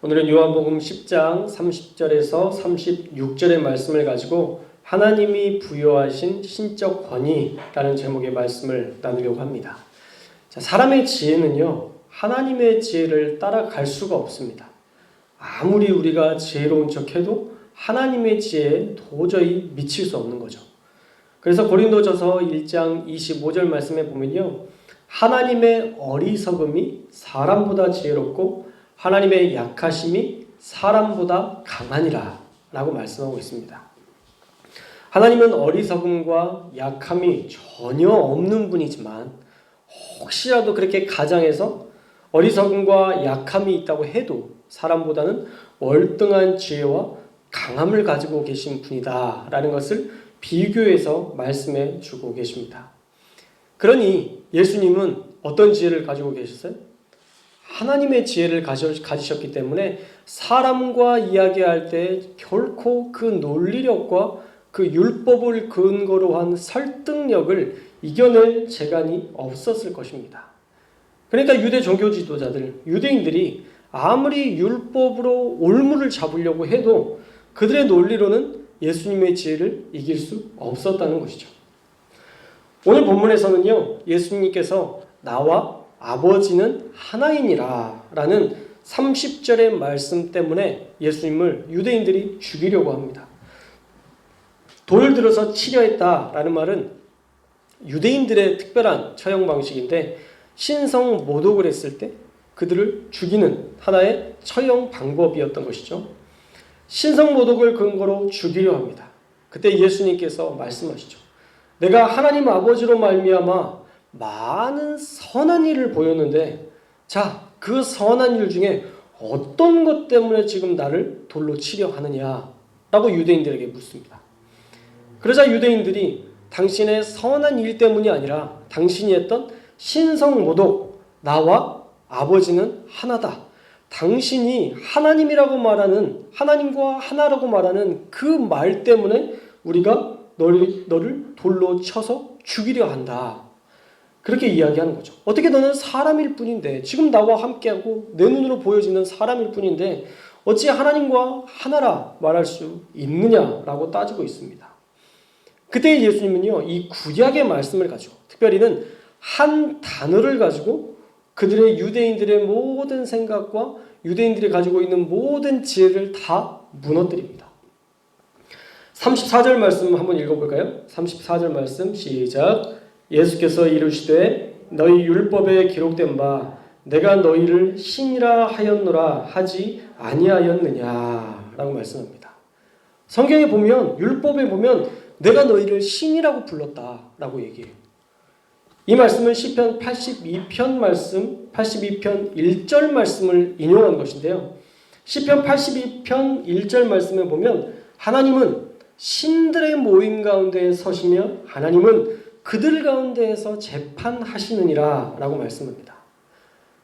오늘은 요한복음 10장 30절에서 36절의 말씀을 가지고 하나님이 부여하신 신적 권위라는 제목의 말씀을 나누려고 합니다. 자, 사람의 지혜는요, 하나님의 지혜를 따라갈 수가 없습니다. 아무리 우리가 지혜로운 척해도 하나님의 지혜에 도저히 미칠 수 없는 거죠. 그래서 고린도전서 1장 25절 말씀에 보면요, 하나님의 어리석음이 사람보다 지혜롭고 하나님의 약하심이 사람보다 강하니라 라고 말씀하고 있습니다. 하나님은 어리석음과 약함이 전혀 없는 분이지만 혹시라도 그렇게 가정에서 어리석음과 약함이 있다고 해도 사람보다는 월등한 지혜와 강함을 가지고 계신 분이다 라는 것을 비교해서 말씀해 주고 계십니다. 그러니 예수님은 어떤 지혜를 가지고 계셨어요? 하나님의 지혜를 가지셨기 때문에 사람과 이야기할 때 결코 그 논리력과 그 율법을 근거로 한 설득력을 이겨낼 재간이 없었을 것입니다. 그러니까 유대 종교 지도자들, 유대인들이 아무리 율법으로 올무를 잡으려고 해도 그들의 논리로는 예수님의 지혜를 이길 수 없었다는 것이죠. 오늘 본문에서는요, 예수님께서 나와 아버지는 하나이니라 라는 30절의 말씀 때문에 예수님을 유대인들이 죽이려고 합니다. 돌을 들어서 치려 했다라는 말은 유대인들의 특별한 처형 방식인데, 신성 모독을 했을 때 그들을 죽이는 하나의 처형 방법이었던 것이죠. 신성 모독을 근거로 죽이려 합니다. 그때 예수님께서 말씀하시죠. 내가 하나님 아버지로 말미암아 많은 선한 일을 보였는데, 자, 그 선한 일 중에 어떤 것 때문에 지금 나를 돌로 치려 하느냐 라고 유대인들에게 묻습니다. 그러자 유대인들이 당신의 선한 일 때문이 아니라 당신이 했던 신성모독, 나와 아버지는 하나다, 당신이 하나님이라고 말하는, 하나님과 하나라고 말하는 그 말 때문에 우리가 너를 돌로 쳐서 죽이려 한다, 그렇게 이야기하는 거죠. 어떻게 너는 사람일 뿐인데, 지금 나와 함께하고 내 눈으로 보여지는 사람일 뿐인데 어찌 하나님과 하나라 말할 수 있느냐라고 따지고 있습니다. 그때 예수님은요, 이 구약의 말씀을 가지고, 특별히는 한 단어를 가지고 그들의 유대인들의 모든 생각과 유대인들이 가지고 있는 모든 지혜를 다 무너뜨립니다. 34절 말씀 한번 읽어볼까요? 34절 말씀 시작. 예수께서 이르시되 너희 율법에 기록된 바 내가 너희를 신이라 하였노라 하지 아니하였느냐 라고 말씀합니다. 성경에 보면, 율법에 보면 내가 너희를 신이라고 불렀다 라고 얘기해요. 이 말씀은 시편 82편 말씀, 82편 1절 말씀을 인용한 것인데요, 시편 82편 1절 말씀에 보면 하나님은 신들의 모임 가운데 서시며 하나님은 그들 가운데에서 재판하시느니라 라고 말씀합니다.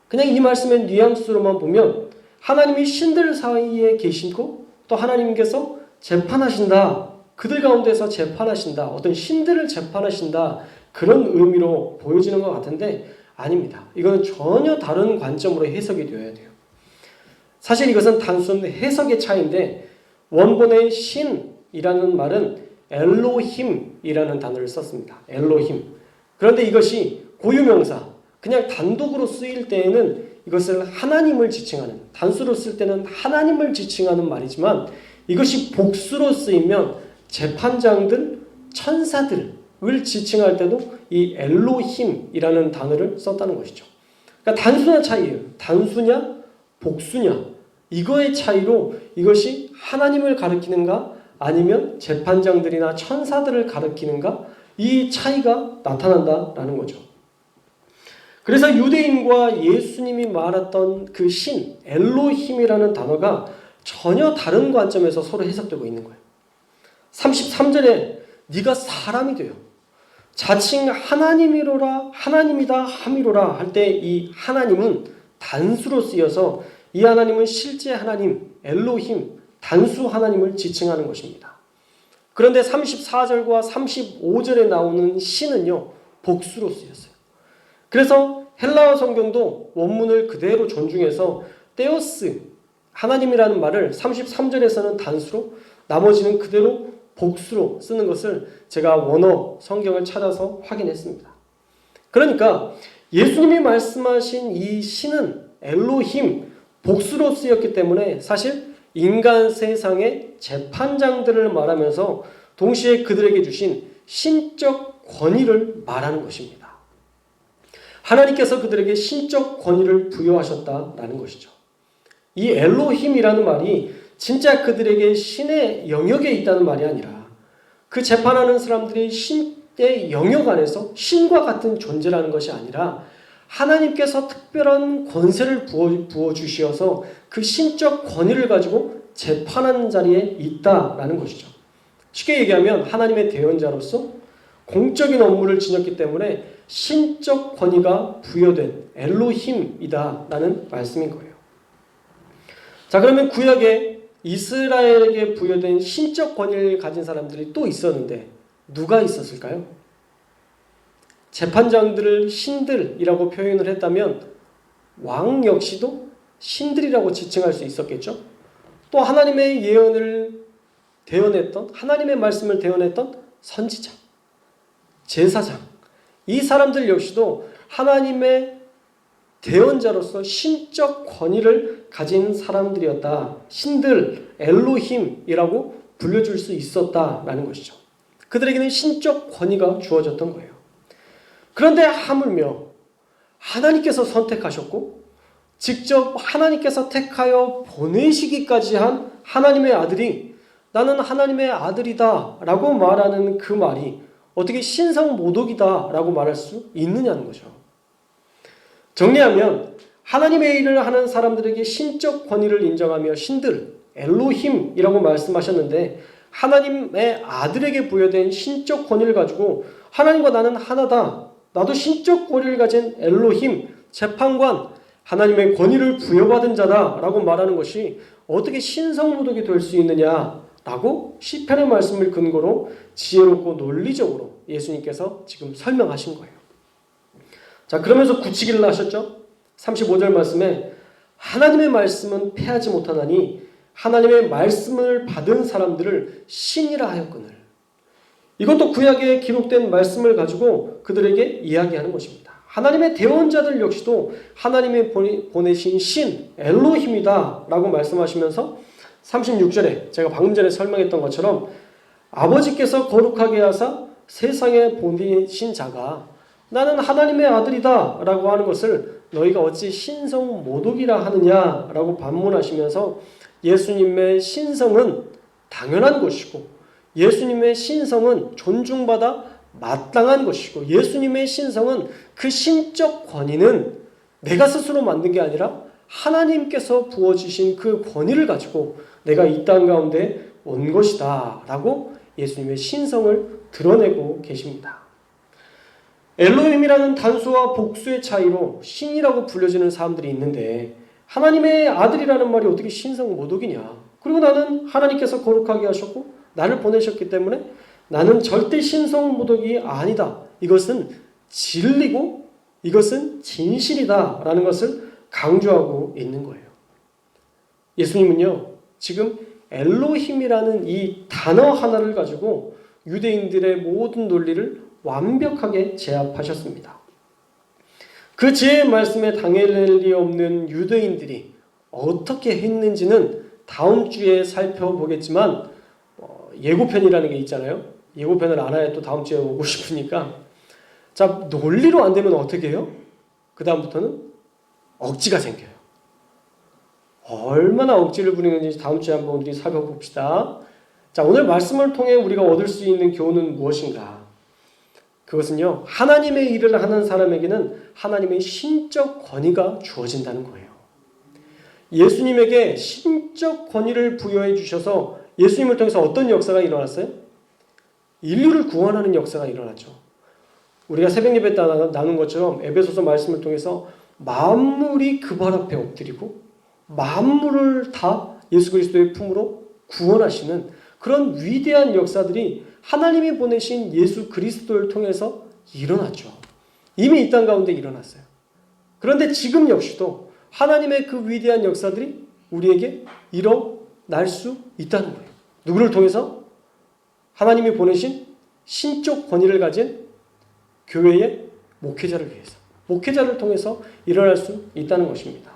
그냥 이 말씀의 뉘앙스로만 보면 하나님이 신들 사이에 계시고 또 하나님께서 재판하신다, 그들 가운데서 재판하신다, 어떤 신들을 재판하신다, 그런 의미로 보여지는 것 같은데 아닙니다. 이거는 전혀 다른 관점으로 해석이 되어야 돼요. 사실 이것은 단순 해석의 차이인데, 원본의 신이라는 말은 엘로힘이라는 단어를 썼습니다. 엘로힘. 그런데 이것이 고유명사, 그냥 단독으로 쓰일 때에는 이것을 하나님을 지칭하는, 단수로 쓸 때는 하나님을 지칭하는 말이지만, 이것이 복수로 쓰이면 재판장들, 천사들을 지칭할 때도 이 엘로힘이라는 단어를 썼다는 것이죠. 그러니까 단순한 차이예요. 단수냐 복수냐, 이거의 차이로 이것이 하나님을 가리키는가 아니면 재판장들이나 천사들을 가리키는가, 이 차이가 나타난다라는 거죠. 그래서 유대인과 예수님이 말했던 그 신, 엘로힘이라는 단어가 전혀 다른 관점에서 서로 해석되고 있는 거예요. 33절에 네가 사람이 되어 자칭 하나님이로라, 하나님이다 함이로라 할 때 이 하나님은 단수로 쓰여서 이 하나님은 실제 하나님, 엘로힘, 단수 하나님을 지칭하는 것입니다. 그런데 34절과 35절에 나오는 신은요, 복수로 쓰였어요. 그래서 헬라어 성경도 원문을 그대로 존중해서 테오스, 하나님이라는 말을 33절에서는 단수로 나머지는 그대로 복수로 쓰는 것을 제가 원어 성경을 찾아서 확인했습니다. 그러니까 예수님이 말씀하신 이 신은 엘로힘, 복수로 쓰였기 때문에 사실 인간 세상의 재판장들을 말하면서 동시에 그들에게 주신 신적 권위를 말하는 것입니다. 하나님께서 그들에게 신적 권위를 부여하셨다라는 것이죠. 이 엘로힘이라는 말이 진짜 그들에게 신의 영역에 있다는 말이 아니라 그 재판하는 사람들이 신의 영역 안에서 신과 같은 존재라는 것이 아니라 하나님께서 특별한 권세를 부어주셔서 그 신적 권위를 가지고 재판하는 자리에 있다라는 것이죠. 쉽게 얘기하면 하나님의 대언자로서 공적인 업무를 지녔기 때문에 신적 권위가 부여된 엘로힘이다라는 말씀인 거예요. 자, 그러면 구약에 이스라엘에게 부여된 신적 권위를 가진 사람들이 또 있었는데 누가 있었을까요? 재판장들을 신들이라고 표현을 했다면 왕 역시도 신들이라고 지칭할 수 있었겠죠. 또 하나님의 예언을 대언했던, 하나님의 말씀을 대언했던 선지자, 제사장, 이 사람들 역시도 하나님의 대언자로서 신적 권위를 가진 사람들이었다. 신들, 엘로힘이라고 불려줄 수 있었다라는 것이죠. 그들에게는 신적 권위가 주어졌던 거예요. 그런데 하물며 하나님께서 선택하셨고 직접 하나님께서 택하여 보내시기까지 한 하나님의 아들이 나는 하나님의 아들이다 라고 말하는 그 말이 어떻게 신성모독이다 라고 말할 수 있느냐는 거죠. 정리하면 하나님의 일을 하는 사람들에게 신적 권위를 인정하며 신들, 엘로힘이라고 말씀하셨는데 하나님의 아들에게 부여된 신적 권위를 가지고 하나님과 나는 하나다. 나도 신적 권위를 가진 엘로힘, 재판관, 하나님의 권위를 부여받은 자다 라고 말하는 것이 어떻게 신성모독이 될 수 있느냐라고 시편의 말씀을 근거로 지혜롭고 논리적으로 예수님께서 지금 설명하신 거예요. 자, 그러면서 굳히기를 하셨죠. 35절 말씀에 하나님의 말씀은 패하지 못하나니 하나님의 말씀을 받은 사람들을 신이라 하였거늘. 이것도 구약에 기록된 말씀을 가지고 그들에게 이야기하는 것입니다. 하나님의 대언자들 역시도 하나님이 보내신 신 엘로힘이다 라고 말씀하시면서 36절에 제가 방금 전에 설명했던 것처럼 아버지께서 거룩하게 하사 세상에 보내신 자가 나는 하나님의 아들이다 라고 하는 것을 너희가 어찌 신성모독이라 하느냐 라고 반문하시면서 예수님의 신성은 당연한 것이고 예수님의 신성은 존중받아 마땅한 것이고 예수님의 신성은 그 신적 권위는 내가 스스로 만든 게 아니라 하나님께서 부어주신 그 권위를 가지고 내가 이 땅 가운데 온 것이다 라고 예수님의 신성을 드러내고 계십니다. 엘로힘이라는 단수와 복수의 차이로 신이라고 불려지는 사람들이 있는데 하나님의 아들이라는 말이 어떻게 신성모독이냐. 그리고 나는 하나님께서 거룩하게 하셨고 나를 보내셨기 때문에 나는 절대 신성모독이 아니다. 이것은 진리고 이것은 진실이다 라는 것을 강조하고 있는 거예요. 예수님은요 지금 엘로힘이라는 이 단어 하나를 가지고 유대인들의 모든 논리를 완벽하게 제압하셨습니다. 그 지혜의 말씀에 당할 리 없는 유대인들이 어떻게 했는지는 다음 주에 살펴보겠지만 예고편이라는 게 있잖아요. 예고편을 알아야 또 다음 주에 오고 싶으니까 자 논리로 안 되면 어떻게 해요? 그 다음부터는 억지가 생겨요. 얼마나 억지를 부리는지 다음 주에 한번 우리 살펴봅시다. 자, 오늘 말씀을 통해 우리가 얻을 수 있는 교훈은 무엇인가? 그것은요, 하나님의 일을 하는 사람에게는 하나님의 신적 권위가 주어진다는 거예요. 예수님에게 신적 권위를 부여해 주셔서 예수님을 통해서 어떤 역사가 일어났어요? 인류를 구원하는 역사가 일어났죠. 우리가 새벽 예배 때 나눈 것처럼 에베소서 말씀을 통해서 만물이 그 발 앞에 엎드리고 만물을 다 예수 그리스도의 품으로 구원하시는 그런 위대한 역사들이 하나님이 보내신 예수 그리스도를 통해서 일어났죠. 이미 이 땅 가운데 일어났어요. 그런데 지금 역시도 하나님의 그 위대한 역사들이 우리에게 일어날 수 있다는 거예요. 누구를 통해서? 하나님이 보내신 신적 권위를 가진 교회의 목회자를 위해서, 목회자를 통해서 일어날 수 있다는 것입니다.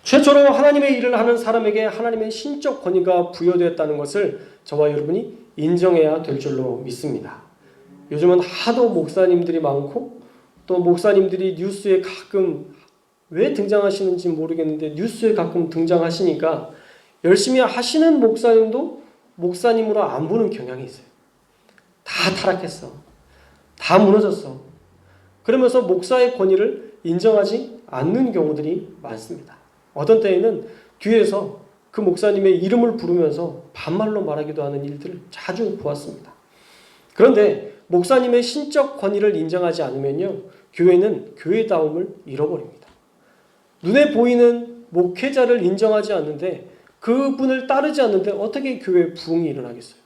최초로 하나님의 일을 하는 사람에게 하나님의 신적 권위가 부여되었다는 것을 저와 여러분이 인정해야 될 줄로 믿습니다. 요즘은 하도 목사님들이 많고 또 목사님들이 뉴스에 가끔 왜 등장하시는지 모르겠는데 뉴스에 가끔 등장하시니까 열심히 하시는 목사님도 목사님으로 안 보는 경향이 있어요. 다 타락했어. 다 무너졌어. 그러면서 목사의 권위를 인정하지 않는 경우들이 많습니다. 어떤 때에는 뒤에서 그 목사님의 이름을 부르면서 반말로 말하기도 하는 일들을 자주 보았습니다. 그런데 목사님의 신적 권위를 인정하지 않으면요, 교회는 교회다움을 잃어버립니다. 눈에 보이는 목회자를 인정하지 않는데, 그분을 따르지 않는데 어떻게 교회에 부흥이 일어나겠어요?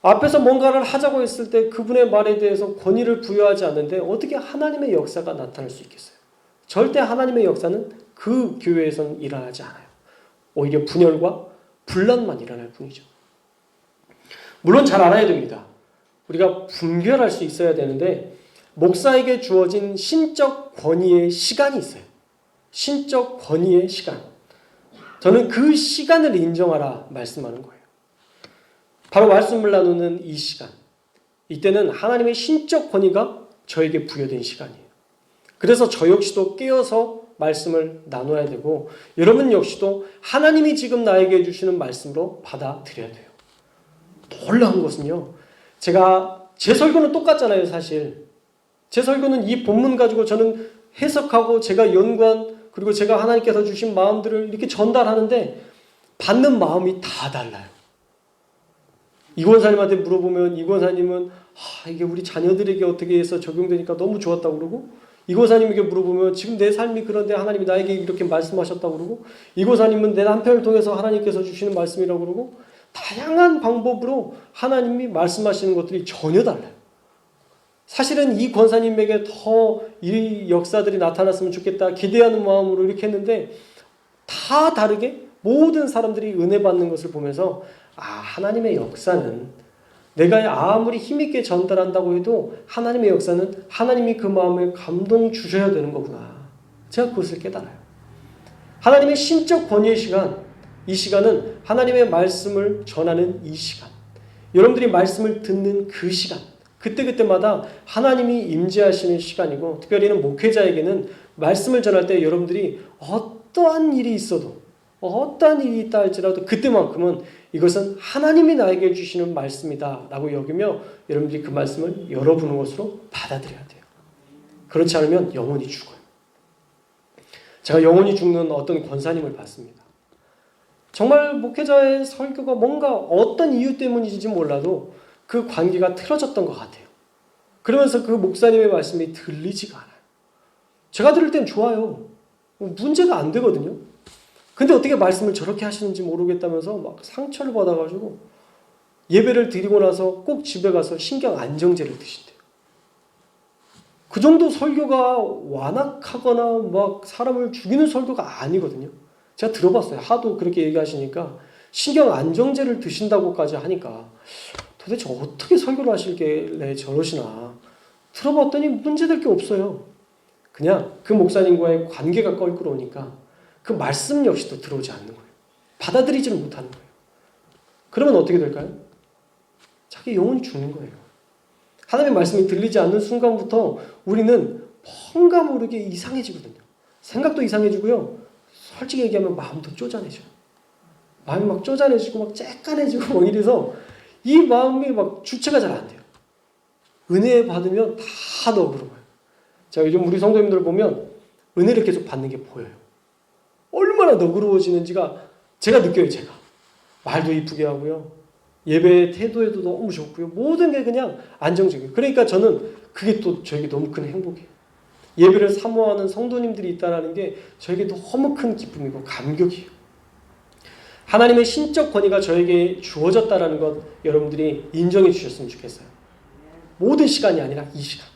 앞에서 뭔가를 하자고 했을 때 그분의 말에 대해서 권위를 부여하지 않는데 어떻게 하나님의 역사가 나타날 수 있겠어요? 절대 하나님의 역사는 그 교회에서는 일어나지 않아요. 오히려 분열과 분란만 일어날 뿐이죠. 물론 잘 알아야 됩니다. 우리가 분별할 수 있어야 되는데 목사에게 주어진 신적 권위의 시간이 있어요. 신적 권위의 시간. 저는 그 시간을 인정하라 말씀하는 거예요. 바로 말씀을 나누는 이 시간. 이때는 하나님의 신적 권위가 저에게 부여된 시간이에요. 그래서 저 역시도 깨어서 말씀을 나눠야 되고 여러분 역시도 하나님이 지금 나에게 주시는 말씀으로 받아들여야 돼요. 놀라운 것은요, 제가 제 설교는 똑같잖아요. 사실 제 설교는 이 본문 가지고 저는 해석하고 제가 연구한, 그리고 제가 하나님께서 주신 마음들을 이렇게 전달하는데 받는 마음이 다 달라요. 이 권사님한테 물어보면 이 권사님은 이게 우리 자녀들에게 어떻게 해서 적용되니까 너무 좋았다고 그러고, 이 권사님에게 물어보면 지금 내 삶이 그런데 하나님이 나에게 이렇게 말씀하셨다고 그러고, 이 권사님은 내 남편을 통해서 하나님께서 주시는 말씀이라고 그러고, 다양한 방법으로 하나님이 말씀하시는 것들이 전혀 달라요. 사실은 이 권사님에게 더 이 역사들이 나타났으면 좋겠다 기대하는 마음으로 이렇게 했는데 다 다르게 모든 사람들이 은혜 받는 것을 보면서 하나님의 역사는 내가 아무리 힘있게 전달한다고 해도 하나님의 역사는 하나님이 그 마음에 감동 주셔야 되는 거구나. 제가 그것을 깨달아요. 하나님의 신적 권위의 시간, 이 시간은 하나님의 말씀을 전하는 이 시간, 여러분들이 말씀을 듣는 그 시간, 그때그때마다 하나님이 임재하시는 시간이고, 특별히는 목회자에게는 말씀을 전할 때 여러분들이 어떠한 일이 있어도, 어떠한 일이 있다 할지라도 그때만큼은 이것은 하나님이 나에게 주시는 말씀이다 라고 여기며 여러분들이 그 말씀을 열어보는 것으로 받아들여야 돼요. 그렇지 않으면 영혼이 죽어요. 제가 영혼이 죽는 어떤 권사님을 봤습니다. 정말 목회자의 설교가 뭔가 어떤 이유 때문인지 몰라도 그 관계가 틀어졌던 것 같아요. 그러면서 그 목사님의 말씀이 들리지가 않아요. 제가 들을 땐 좋아요. 문제가 안 되거든요. 근데 어떻게 말씀을 저렇게 하시는지 모르겠다면서 막 상처를 받아가지고 예배를 드리고 나서 꼭 집에 가서 신경 안정제를 드신대요. 그 정도 설교가 완악하거나 막 사람을 죽이는 설교가 아니거든요. 제가 들어봤어요. 하도 그렇게 얘기하시니까 신경 안정제를 드신다고까지 하니까 도대체 어떻게 설교를 하실길래 저러시나 들어봤더니 문제될 게 없어요. 그냥 그 목사님과의 관계가 껄끄러우니까 그 말씀 역시도 들어오지 않는 거예요. 받아들이지를 못하는 거예요. 그러면 어떻게 될까요? 자기 영혼이 죽는 거예요. 하나님의 말씀이 들리지 않는 순간부터 우리는 뭔가 모르게 이상해지거든요. 생각도 이상해지고요. 솔직히 얘기하면 마음도 쪼잔해져요. 마음이 막 쪼잔해지고 막 쬐깐해지고 막 이래서 이 마음이 막 주체가 잘 안 돼요. 은혜 받으면 다 너그러워요. 제가 요즘 우리 성도님들 보면 은혜를 계속 받는 게 보여요. 얼마나 너그러워지는지가 제가 느껴요. 제가 말도 이쁘게 하고요, 예배 태도에도 너무 좋고요, 모든 게 그냥 안정적이에요. 그러니까 저는 그게 또 저에게 너무 큰 행복이에요. 예배를 사모하는 성도님들이 있다는 게 저에게 너무 큰 기쁨이고 감격이에요. 하나님의 신적 권위가 저에게 주어졌다는 것 여러분들이 인정해 주셨으면 좋겠어요. 모든 시간이 아니라 이 시간.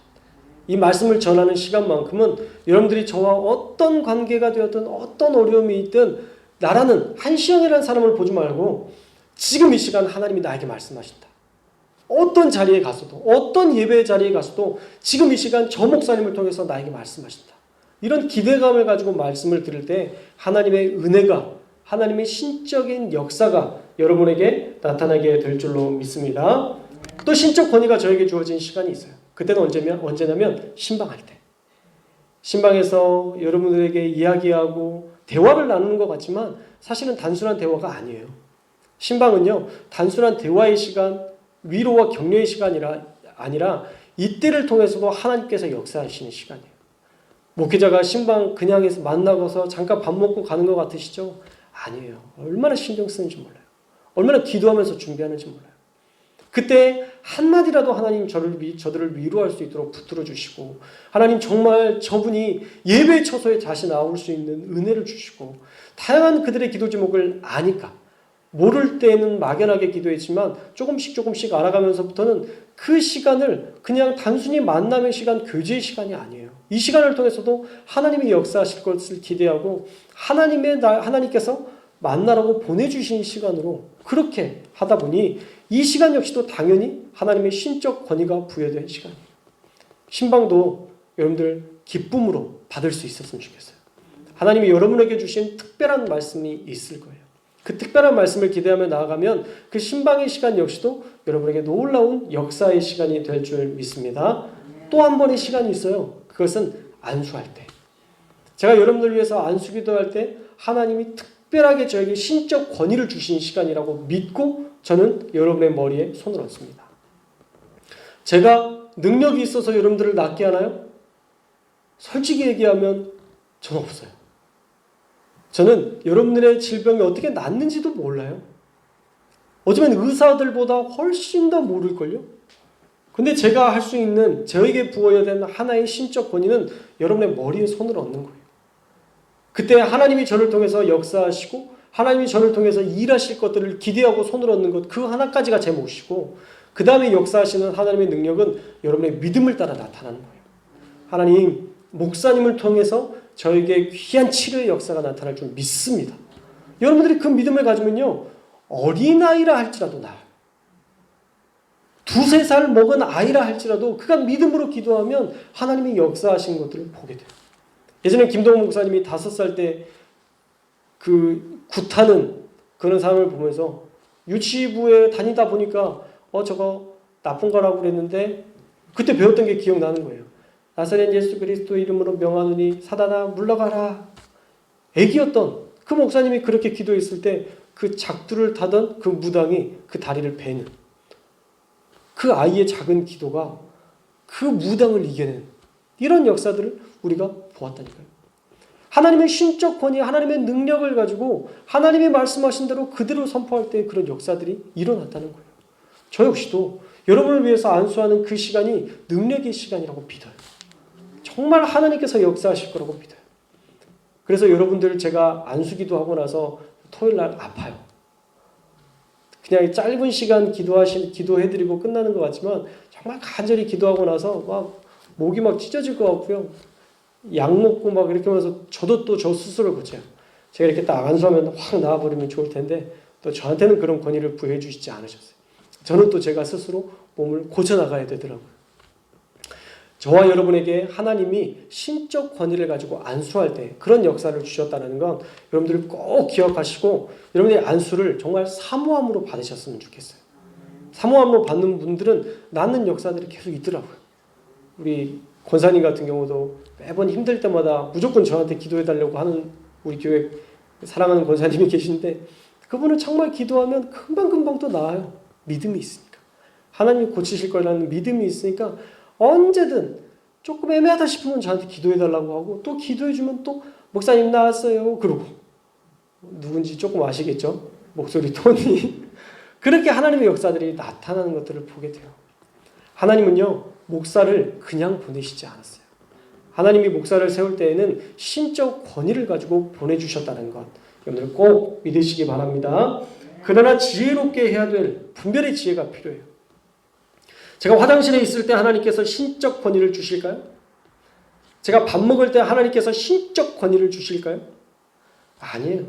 이 말씀을 전하는 시간만큼은 여러분들이 저와 어떤 관계가 되었든 어떤 어려움이 있든 나라는 한시영이라는 사람을 보지 말고 지금 이 시간 하나님이 나에게 말씀하신다. 어떤 자리에 가서도 어떤 예배 자리에 가서도 지금 이 시간 저 목사님을 통해서 나에게 말씀하신다. 이런 기대감을 가지고 말씀을 들을 때 하나님의 은혜가 하나님의 신적인 역사가 여러분에게 나타나게 될 줄로 믿습니다. 또 신적 권위가 저에게 주어진 시간이 있어요. 그때는 언제냐면 신방할 때. 신방에서 여러분들에게 이야기하고 대화를 나누는 것 같지만 사실은 단순한 대화가 아니에요. 신방은요, 단순한 대화의 시간, 위로와 격려의 시간이 아니라 이때를 통해서도 하나님께서 역사하시는 시간이에요. 목회자가 신방 그냥 해서 만나고서 잠깐 밥 먹고 가는 것 같으시죠? 아니에요. 얼마나 신경 쓰는지 몰라요. 얼마나 기도하면서 준비하는지 몰라요. 그때 한마디라도 하나님 저들을 위로할 수 있도록 붙들어 주시고, 하나님 정말 저분이 예배 처소에 다시 나올 수 있는 은혜를 주시고, 다양한 그들의 기도 제목을 아니까 모를 때는 막연하게 기도했지만 조금씩 알아가면서부터는 그 시간을 그냥 단순히 만남의 시간, 교제의 시간이 아니에요. 이 시간을 통해서도 하나님이 역사하실 것을 기대하고 하나님께서 만나라고 보내주신 시간으로 그렇게 하다 보니 이 시간 역시도 당연히 하나님의 신적 권위가 부여된 시간이에요. 신방도 여러분들 기쁨으로 받을 수 있었으면 좋겠어요. 하나님이 여러분에게 주신 특별한 말씀이 있을 거예요. 그 특별한 말씀을 기대하며 나아가면 그 신방의 시간 역시도 여러분에게 놀라운 역사의 시간이 될 줄 믿습니다. 또 한 번의 시간이 있어요. 그것은 안수할 때. 제가 여러분들 위해서 안수 기도할 때 하나님이 특별하게 저에게 신적 권위를 주신 시간이라고 믿고 저는 여러분의 머리에 손을 얹습니다. 제가 능력이 있어서 여러분들을 낫게 하나요? 솔직히 얘기하면 저는 없어요. 저는 여러분들의 질병이 어떻게 낫는지도 몰라요. 어쩌면 의사들보다 훨씬 더 모를걸요? 근데 제가 할 수 있는, 저에게 부어야 되는 하나의 신적 권위는 여러분의 머리에 손을 얹는 거예요. 그때 하나님이 저를 통해서 역사하시고 하나님이 저를 통해서 일하실 것들을 기대하고 손을 얹는 것, 그 하나까지가 제 몫이고, 그 다음에 역사하시는 하나님의 능력은 여러분의 믿음을 따라 나타나는 거예요. 하나님, 목사님을 통해서 저에게 귀한 치료의 역사가 나타날 줄 믿습니다. 여러분들이 그 믿음을 가지면요, 어린아이라 할지라도 나아요. 2-3살 먹은 아이라 할지라도 그가 믿음으로 기도하면 하나님이 역사하신 것들을 보게 돼요. 예전에 김동훈 목사님이 5살 때 그 굿하는 그런 사람을 보면서 유치부에 다니다 보니까 저거 나쁜 거라고 그랬는데 그때 배웠던 게 기억나는 거예요. 나사렛 예수 그리스도 이름으로 명하노니 사단아 물러가라. 애기였던 그 목사님이 그렇게 기도했을 때 그 작두를 타던 그 무당이 그 다리를 베는 그 아이의 작은 기도가 그 무당을 이겨낸 이런 역사들을 우리가 보았다니까요. 하나님의 신적 권위, 하나님의 능력을 가지고 하나님이 말씀하신 대로 그대로 선포할 때 그런 역사들이 일어났다는 거예요. 저 역시도 여러분을 위해서 안수하는 그 시간이 능력의 시간이라고 믿어요. 정말 하나님께서 역사하실 거라고 믿어요. 그래서 여러분들 제가 안수기도 하고 나서 토요일 날 아파요. 그냥 짧은 시간 기도해드리고 끝나는 것 같지만 정말 간절히 기도하고 나서 막 목이 막 찢어질 것 같고요. 약 먹고 막 이렇게 하면서 저도 또 저 스스로 고쳐요. 제가 이렇게 딱 안수하면 확 나아버리면 좋을 텐데 또 저한테는 그런 권위를 부여해 주시지 않으셨어요. 저는 또 제가 스스로 몸을 고쳐나가야 되더라고요. 저와 여러분에게 하나님이 신적 권위를 가지고 안수할 때 그런 역사를 주셨다는 건 여러분들이 꼭 기억하시고 여러분의 안수를 정말 사모함으로 받으셨으면 좋겠어요. 사모함으로 받는 분들은 낫는 역사들이 계속 있더라고요. 우리 권사님 같은 경우도 매번 힘들 때마다 무조건 저한테 기도해달라고 하는 우리 교회 사랑하는 권사님이 계신데 그분은 정말 기도하면 금방금방 또 나아요. 믿음이 있으니까. 하나님이 고치실 거라는 믿음이 있으니까 언제든 조금 애매하다 싶으면 저한테 기도해달라고 하고 또 기도해주면 또 목사님 나왔어요. 그러고 누군지 조금 아시겠죠? 목소리 톤이. 그렇게 하나님의 역사들이 나타나는 것들을 보게 돼요. 하나님은요. 목사를 그냥 보내시지 않았어요. 하나님이 목사를 세울 때에는 신적 권위를 가지고 보내주셨다는 것. 여러분들 꼭 믿으시기 바랍니다. 그러나 지혜롭게 해야 될 분별의 지혜가 필요해요. 제가 화장실에 있을 때 하나님께서 신적 권위를 주실까요? 제가 밥 먹을 때 하나님께서 신적 권위를 주실까요? 아니에요.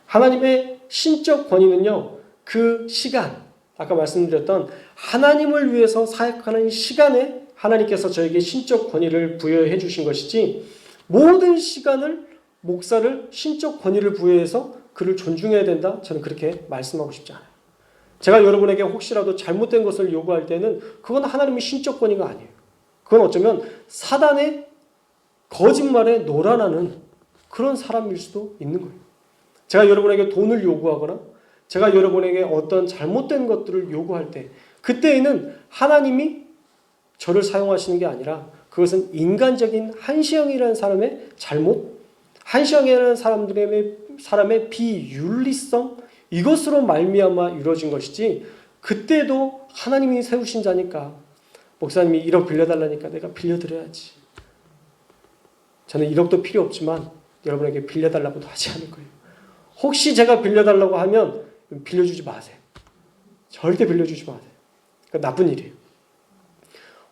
하나님의 신적 권위는요, 그 시간, 아까 말씀드렸던 하나님을 위해서 사역하는 시간에 하나님께서 저에게 신적 권위를 부여해 주신 것이지, 모든 시간을 목사를 신적 권위를 부여해서 그를 존중해야 된다? 저는 그렇게 말씀하고 싶지 않아요. 제가 여러분에게 혹시라도 잘못된 것을 요구할 때는 그건 하나님의 신적 권위가 아니에요. 그건 어쩌면 사단의 거짓말에 놀아나는 그런 사람일 수도 있는 거예요. 제가 여러분에게 돈을 요구하거나 제가 여러분에게 어떤 잘못된 것들을 요구할 때, 그때에는 하나님이 저를 사용하시는 게 아니라 그것은 인간적인 한시영이라는 사람의 잘못, 한시영이라는 사람의 비윤리성, 이것으로 말미암아 이루어진 것이지, 그때도 하나님이 세우신 자니까 목사님이 1억 빌려달라니까 내가 빌려드려야지. 저는 1억도 필요 없지만 여러분에게 빌려달라고도 하지 않을 거예요. 혹시 제가 빌려달라고 하면 빌려주지 마세요. 절대 빌려주지 마세요. 그러니까 나쁜 일이에요.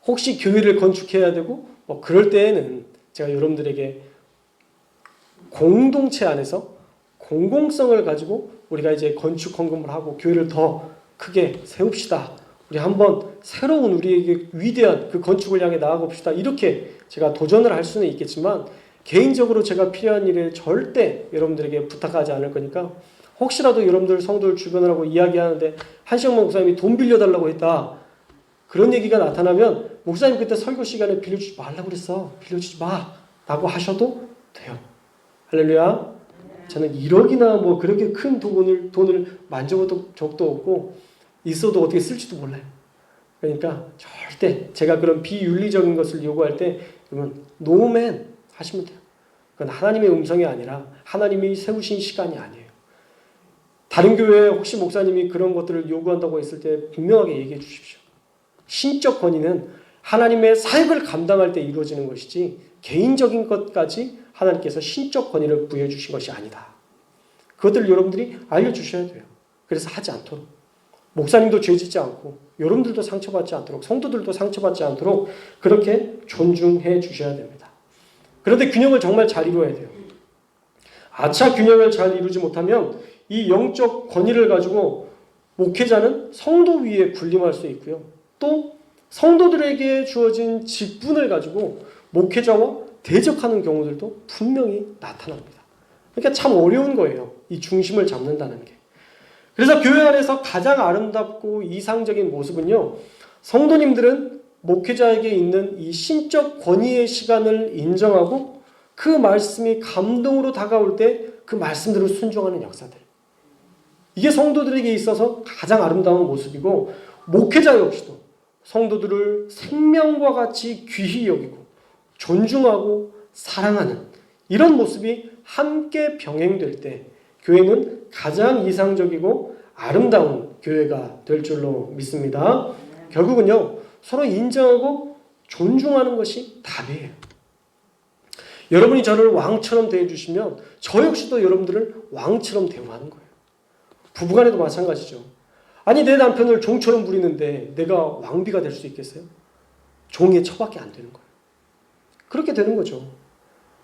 혹시 교회를 건축해야 되고 뭐 그럴 때에는 제가 여러분들에게 공동체 안에서 공공성을 가지고 우리가 이제 건축 헌금을 하고 교회를 더 크게 세웁시다. 우리 한번 새로운 우리에게 위대한 그 건축을 향해 나아갑시다. 이렇게 제가 도전을 할 수는 있겠지만 개인적으로 제가 필요한 일에 절대 여러분들에게 부탁하지 않을 거니까, 혹시라도 여러분들 성도를 주변으로 이야기하는데 한시영 목사님이 돈 빌려달라고 했다, 그런 얘기가 나타나면 목사님 그때 설교 시간에 빌려주지 말라고 그랬어. 빌려주지 마. 라고 하셔도 돼요. 할렐루야. 저는 1억이나 뭐 그렇게 큰 돈을 만져본 적도 없고 있어도 어떻게 쓸지도 몰라요. 그러니까 절대 제가 그런 비윤리적인 것을 요구할 때 그러면 노맨 하시면 돼요. 그건 하나님의 음성이 아니라 하나님이 세우신 시간이 아니에요. 다른 교회에 혹시 목사님이 그런 것들을 요구한다고 했을 때 분명하게 얘기해 주십시오. 신적 권위는 하나님의 사역을 감당할 때 이루어지는 것이지 개인적인 것까지 하나님께서 신적 권위를 부여해 주신 것이 아니다. 그것들을 여러분들이 알려주셔야 돼요. 그래서 하지 않도록, 목사님도 죄짓지 않고 여러분들도 상처받지 않도록, 성도들도 상처받지 않도록 그렇게 존중해 주셔야 됩니다. 그런데 균형을 정말 잘 이루어야 돼요. 아차 균형을 잘 이루지 못하면 이 영적 권위를 가지고 목회자는 성도 위에 군림할 수 있고요. 또 성도들에게 주어진 직분을 가지고 목회자와 대적하는 경우들도 분명히 나타납니다. 그러니까 참 어려운 거예요. 이 중심을 잡는다는 게. 그래서 교회 안에서 가장 아름답고 이상적인 모습은요, 성도님들은 목회자에게 있는 이 신적 권위의 시간을 인정하고 그 말씀이 감동으로 다가올 때 그 말씀대로 순종하는 역사들. 이게 성도들에게 있어서 가장 아름다운 모습이고, 목회자 역시도 성도들을 생명과 같이 귀히 여기고 존중하고 사랑하는 이런 모습이 함께 병행될 때 교회는 가장 이상적이고 아름다운 교회가 될 줄로 믿습니다. 결국은요, 서로 인정하고 존중하는 것이 답이에요. 여러분이 저를 왕처럼 대해주시면 저 역시도 여러분들을 왕처럼 대우하는 거예요. 부부간에도 마찬가지죠. 아니, 내 남편을 종처럼 부리는데 내가 왕비가 될 수 있겠어요? 종의 처밖에 안 되는 거예요. 그렇게 되는 거죠.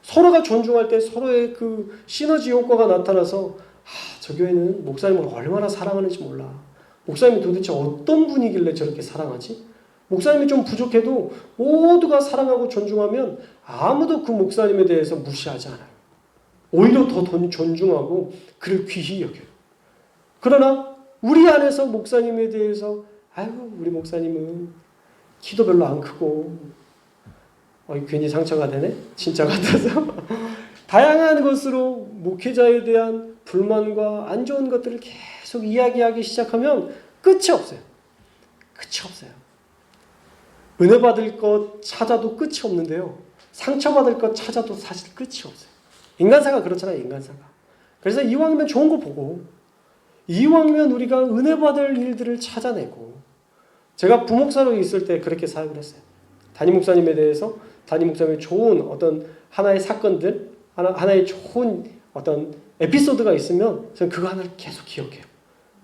서로가 존중할 때 서로의 그 시너지 효과가 나타나서 저 교회는 목사님을 얼마나 사랑하는지 몰라. 목사님이 도대체 어떤 분이길래 저렇게 사랑하지? 목사님이 좀 부족해도 모두가 사랑하고 존중하면 아무도 그 목사님에 대해서 무시하지 않아요. 오히려 더 존중하고 그를 귀히 여겨요. 그러나 우리 안에서 목사님에 대해서 우리 목사님은 키도 별로 안 크고 괜히 상처가 되네? 진짜 같아서 다양한 것으로 목회자에 대한 불만과 안 좋은 것들을 계속 이야기하기 시작하면 끝이 없어요. 끝이 없어요. 은혜 받을 것 찾아도 끝이 없는데요, 상처받을 것 찾아도 사실 끝이 없어요. 인간사가 그렇잖아요. 인간사가. 그래서 이왕이면 좋은 거 보고, 이왕이면 우리가 은혜 받을 일들을 찾아내고, 제가 부목사로 있을 때 그렇게 사역을 했어요. 담임 목사님에 대해서 담임 목사님의 좋은 어떤 하나의 사건들, 하나의 좋은 어떤 에피소드가 있으면 저는 그거 하나를 계속 기억해요.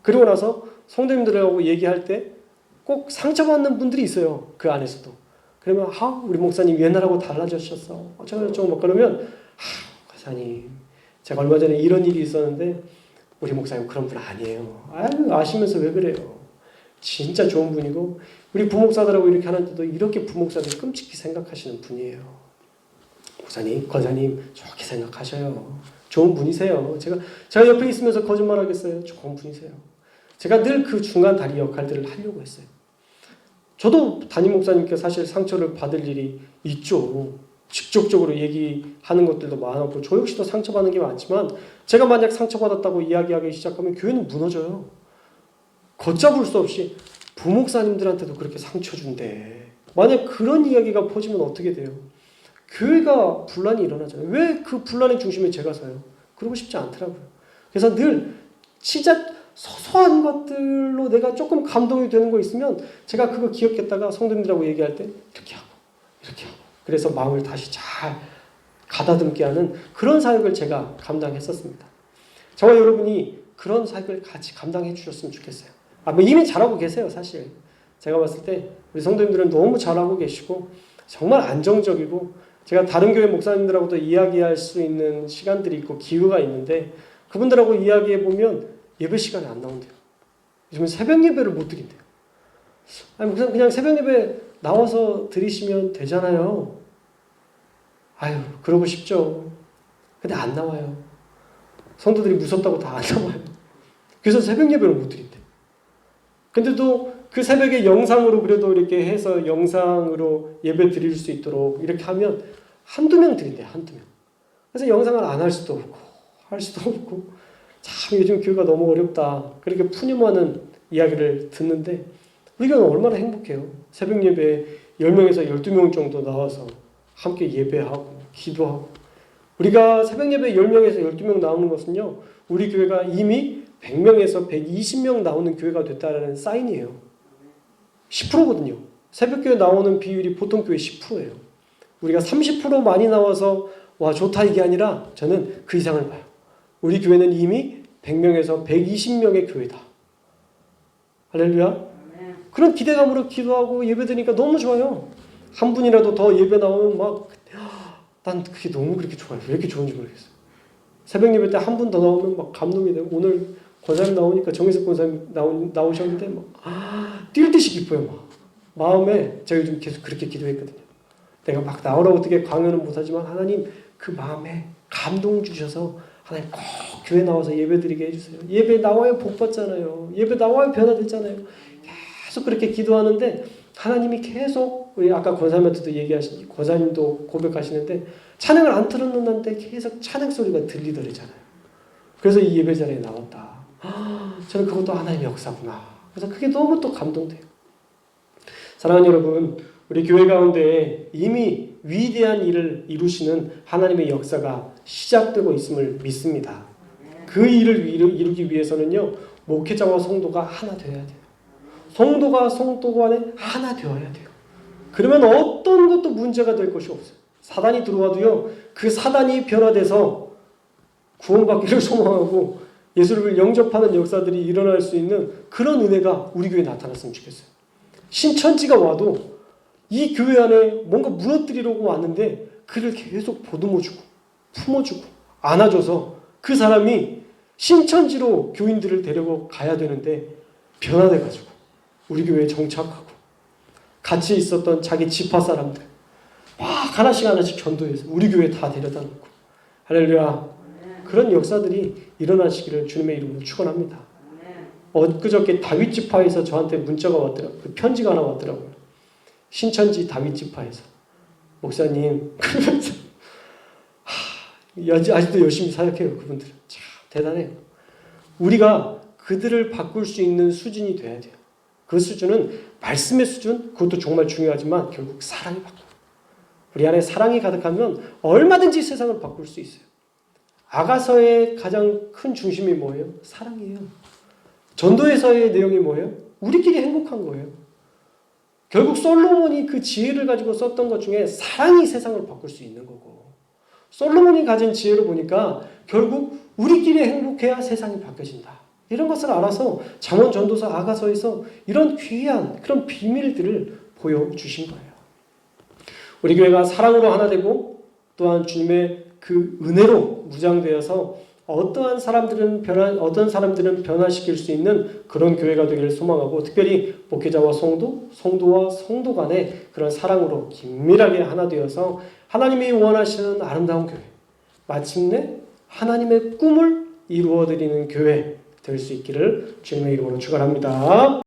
그리고 나서 성도님들하고 얘기할 때 꼭 상처받는 분들이 있어요. 그 안에서도. 그러면 우리 목사님 옛날하고 달라졌었어. 어쩌고저쩌고 막 그러면 목사님 제가 얼마 전에 이런 일이 있었는데 우리 목사님 그런 분 아니에요. 아시면서 왜 그래요? 진짜 좋은 분이고 우리 부목사들하고 이렇게 하는데도 이렇게 부목사들 끔찍히 생각하시는 분이에요. 목사님, 권사님 좋게 생각하셔요. 좋은 분이세요. 제가 옆에 있으면서 거짓말하겠어요? 좋은 분이세요. 제가 늘 그 중간 다리 역할들을 하려고 했어요. 저도 담임 목사님께 사실 상처를 받을 일이 있죠. 직접적으로 얘기하는 것들도 많았고 저 역시도 상처받는 게 많지만 제가 만약 상처받았다고 이야기하기 시작하면 교회는 무너져요. 걷잡을 수 없이 부목사님들한테도 그렇게 상처 준대. 만약 그런 이야기가 퍼지면 어떻게 돼요? 교회가 분란이 일어나잖아요. 왜 그 분란의 중심에 제가 서요? 그러고 싶지 않더라고요. 그래서 늘 진짜 소소한 것들로 내가 조금 감동이 되는 거 있으면 제가 그거 기억했다가 성도님들하고 얘기할 때 이렇게 하고 그래서 마음을 다시 잘 가다듬게 하는 그런 사역을 제가 감당했었습니다. 저와 여러분이 그런 사역을 같이 감당해 주셨으면 좋겠어요. 이미 잘하고 계세요. 사실 제가 봤을 때 우리 성도님들은 너무 잘하고 계시고 정말 안정적이고 제가 다른 교회 목사님들하고도 이야기할 수 있는 시간들이 있고 기회가 있는데 그분들하고 이야기해보면 예배 시간에 안 나온대요. 요즘은 새벽 예배를 못 드린대요. 목사님 그냥 새벽 예배 나와서 드리시면 되잖아요. 그러고 싶죠. 근데 안 나와요. 성도들이 무섭다고 다 안 나와요. 그래서 새벽 예배를 못 드린대. 근데 또 그 새벽에 영상으로 그래도 이렇게 해서 영상으로 예배 드릴 수 있도록 이렇게 하면 한두 명 드린대요. 한두 명. 그래서 영상을 안 할 수도 없고 할 수도 없고 참 요즘 교회가 너무 어렵다. 그렇게 푸념하는 이야기를 듣는데 우리 교회는 얼마나 행복해요. 새벽 예배에 10명에서 12명 정도 나와서 함께 예배하고 기도하고 우리가 새벽 예배에 10명에서 12명 나오는 것은요. 우리 교회가 이미 100명에서 120명 나오는 교회가 됐다는 사인이에요. 10%거든요. 새벽교회 나오는 비율이 보통 교회 10%예요. 우리가 30% 많이 나와서 와 좋다 이게 아니라 저는 그 이상을 봐요. 우리 교회는 이미 100명에서 120명의 교회다. 할렐루야. 그런 기대감으로 기도하고 예배드리니까 너무 좋아요. 한 분이라도 더 예배 나오면 난 그게 너무 그렇게 좋아요. 왜 이렇게 좋은지 모르겠어요. 새벽 예배 때 한 분 더 나오면 막 감동이 되고 오늘 권사님 나오니까 정희석 권사님 나오셨는데 뛸 듯이 기뻐요. 마음에 제가 요즘 계속 그렇게 기도했거든요. 내가 막 나오라고 어떻게 강요는 못하지만 하나님 그 마음에 감동 주셔서 하나님 꼭 교회 나와서 예배드리게 해주세요. 예배 나와야 복 받잖아요. 예배 나와야 변화되잖아요. 계속 그렇게 기도하는데 하나님이 계속 아까 권사님한테도 얘기하신 권사님도 고백하시는데 찬양을 안 틀어놓는데 계속 찬양 소리가 들리더래잖아요. 그래서 이 예배 자리에 나왔다. 저는 그것도 하나님의 역사구나. 그래서 그게 너무 또 감동돼요. 사랑하는 여러분, 우리 교회 가운데 이미 위대한 일을 이루시는 하나님의 역사가 시작되고 있음을 믿습니다. 그 일을 이루기 위해서는요, 목회자와 성도가 하나 되어야 돼요. 성도가 성도 간에 하나 되어야 돼요. 그러면 어떤 것도 문제가 될 것이 없어요. 사단이 들어와도요, 그 사단이 변화돼서 구원받기를 소망하고 예수를 영접하는 역사들이 일어날 수 있는 그런 은혜가 우리 교회에 나타났으면 좋겠어요. 신천지가 와도 이 교회 안에 뭔가 무너뜨리려고 왔는데 그를 계속 보듬어주고 품어주고 안아줘서 그 사람이 신천지로 교인들을 데리고 가야 되는데 변화돼가지고 우리 교회에 정착하고 같이 있었던 자기 지파 사람들 막 하나씩 전도해서 우리 교회에 다 데려다 놓고 할렐루야. 그런 역사들이 일어나시기를 주님의 이름으로 축원합니다. 엊그저께 다윗 지파에서 저한테 문자가 왔더라고요. 그 편지가 하나 왔더라고요. 신천지 다윗 지파에서 목사님 그러면서 아직도 열심히 사역해요. 그분들은 참 대단해요. 우리가 그들을 바꿀 수 있는 수준이 돼야 돼요. 그 수준은 말씀의 수준, 그것도 정말 중요하지만 결국 사랑이 바꿔요. 우리 안에 사랑이 가득하면 얼마든지 세상을 바꿀 수 있어요. 아가서의 가장 큰 중심이 뭐예요? 사랑이에요. 전도에서의 내용이 뭐예요? 우리끼리 행복한 거예요. 결국 솔로몬이 그 지혜를 가지고 썼던 것 중에 사랑이 세상을 바꿀 수 있는 거고 솔로몬이 가진 지혜를 보니까 결국 우리끼리 행복해야 세상이 바뀌어진다. 이런 것을 알아서 잠언, 전도서, 아가서에서 이런 귀한 그런 비밀들을 보여주신 거예요. 우리 교회가 사랑으로 하나 되고 또한 주님의 그 은혜로 무장되어서 어떤 사람들은 변화시킬 수 있는 그런 교회가 되기를 소망하고, 특별히 목회자와 성도와 성도 간의 그런 사랑으로 긴밀하게 하나 되어서 하나님이 원하시는 아름다운 교회, 마침내 하나님의 꿈을 이루어드리는 교회 될 수 있기를 주님의 이름으로 축원합니다.